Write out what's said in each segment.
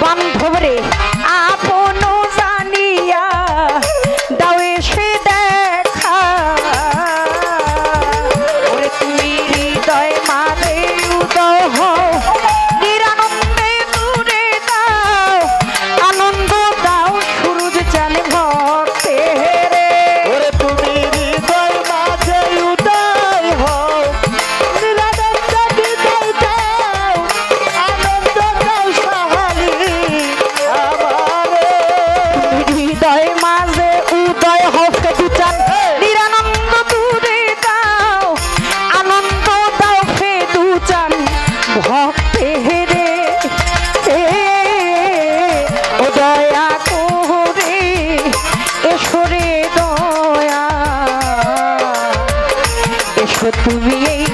বান্ধব রে আপন জানিয়া দাও এসে দেখা ওরে তুমি হৃদয় মাঝে উদয় হও নিরানন্দে দূরে দাও আনন্দ দাও সুরজ চান ভক্তে রে ওরে তুমি হৃদয় মাঝে উদয় হও নিরানন্দে হৃদয় দাও আনন্দ দাও সাহালি আমারে হৃদয় মাঝে উদয় হও ফেদু চান নিরানন্দ দূরে দাও আনন্দ দাও ফেদু চান ভক্তে রে ও দয়া করে এসো রে দয়া এসো তুমি এই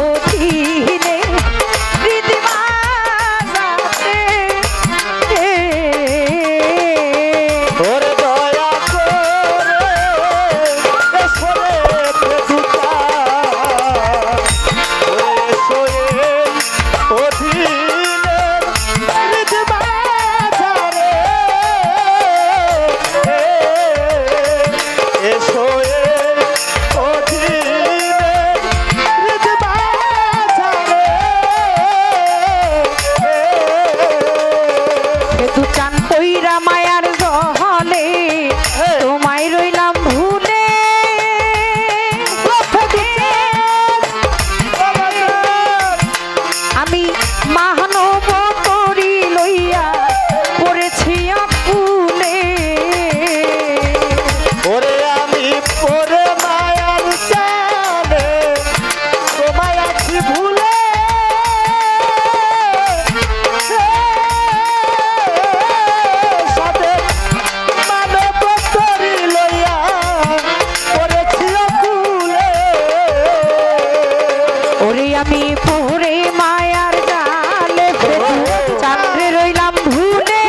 অধীনে হৃদিমাজাতে ওরে দয়া করে এসো রে ফেদুকা ওরে এসো এই অধীনের হৃদবাজারে এসো এই অধীনের হৃদবাজারে দু চান কইরা মায়ার জহলে তোমায় রইলাম ভুলে আমি মানব তরি লইয়া পড়েছি আকুলে ওরে আমি পরে মায়ার জালে তোমায় আছি ভুলে সাথে মানব তরি লইয়া পড়েছি অকুলে ওরে আমি পড়ে মায়ার জালে চাঁদরে রইলাম ভুলে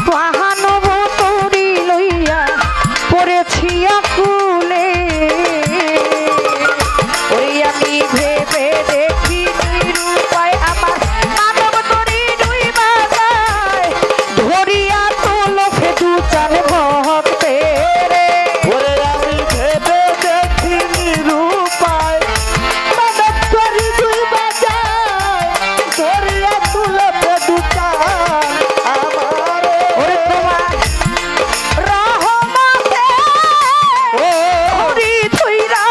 মানব তরি লইয়া পড়েছি আকুলে ওরে আমি ভেবে দেখি নিরুপায় আমার মানব তরি ডুইবা যায় ধরিয়া তোলো ফেদু চান ভক্তে রে ওরে আমি ভেবে দেখি নিরুপায় মানব তরি ডুইবা যায় ধরিয়া তুলে ফেদুকা আমারে ওরে তোমার রহমতে হরি ধইরা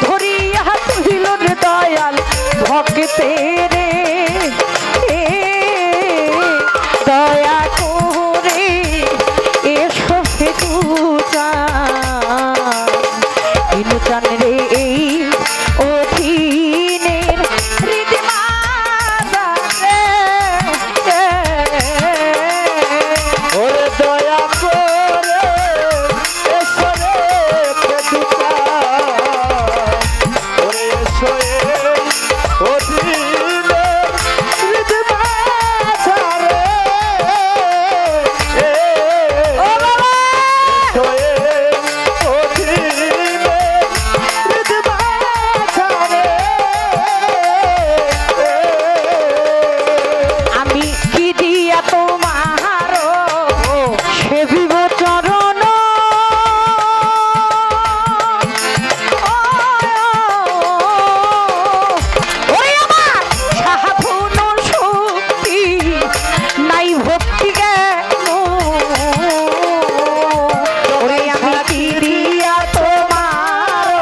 ধরিয়া তুহিল রে দয়াল ভক্তে রে দয়া করে এসো ফেদু চান রে এই অধীনের হৃদমাজারে ওরে দয়া করে এসো রে ফেদুকা ওরে এসো এই অধীনের হৃদবাজারে ও বাবা এসো এই অধীনের হৃদবাজারে আমি কি দিয়া তোমার সেবিব চরণ ওরে আমার সাধন শক্তি নাই ভক্তি জ্ঞান ওরে আমি কি দিয়া তোমার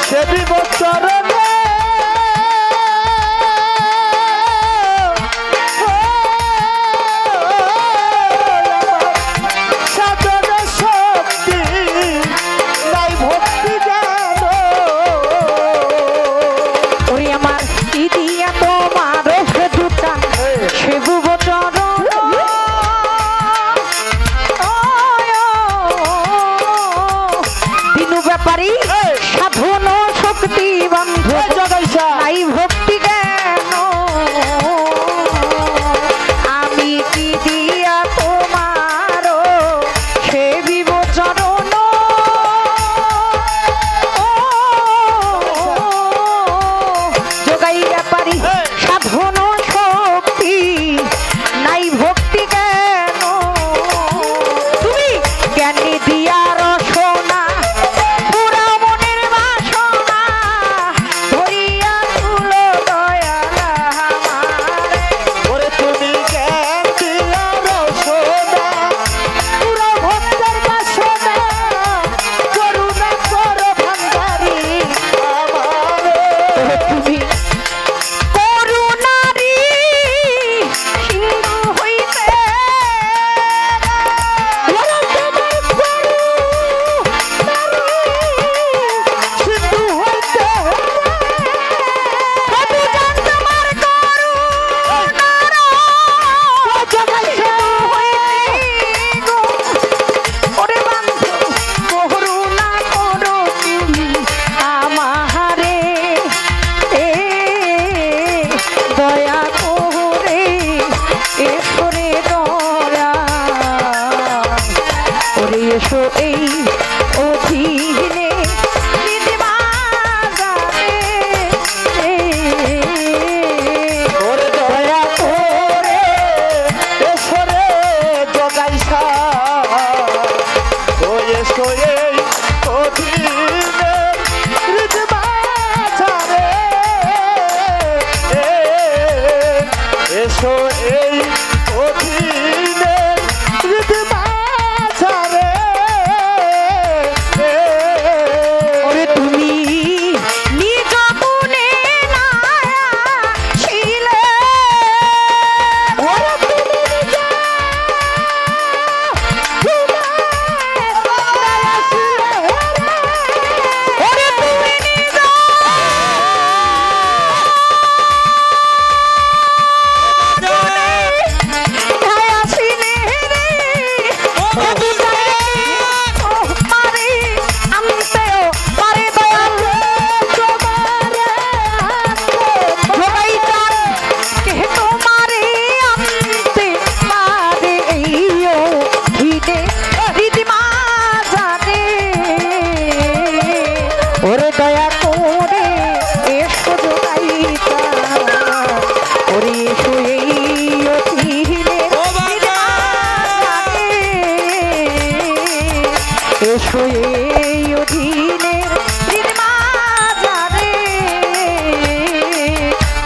সেবিব চরণে সাধন শক্তি নাই ভক্তি জ্ঞান ওরে আমার কি দিয়া তোমার ফেদু চান সেবিব চরণ দিনু ব্যাপারী সাধন শক্তি বান্ধব নাই ভক্তি জ্ঞান আমি কি দিয়া তোমার সেবিব চরণ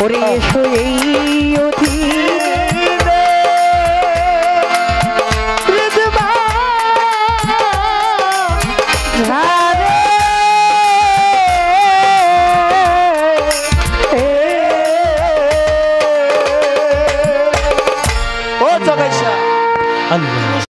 ওরে এসো এই অধীনে ঝারে ও জগাইশা আল্লাহ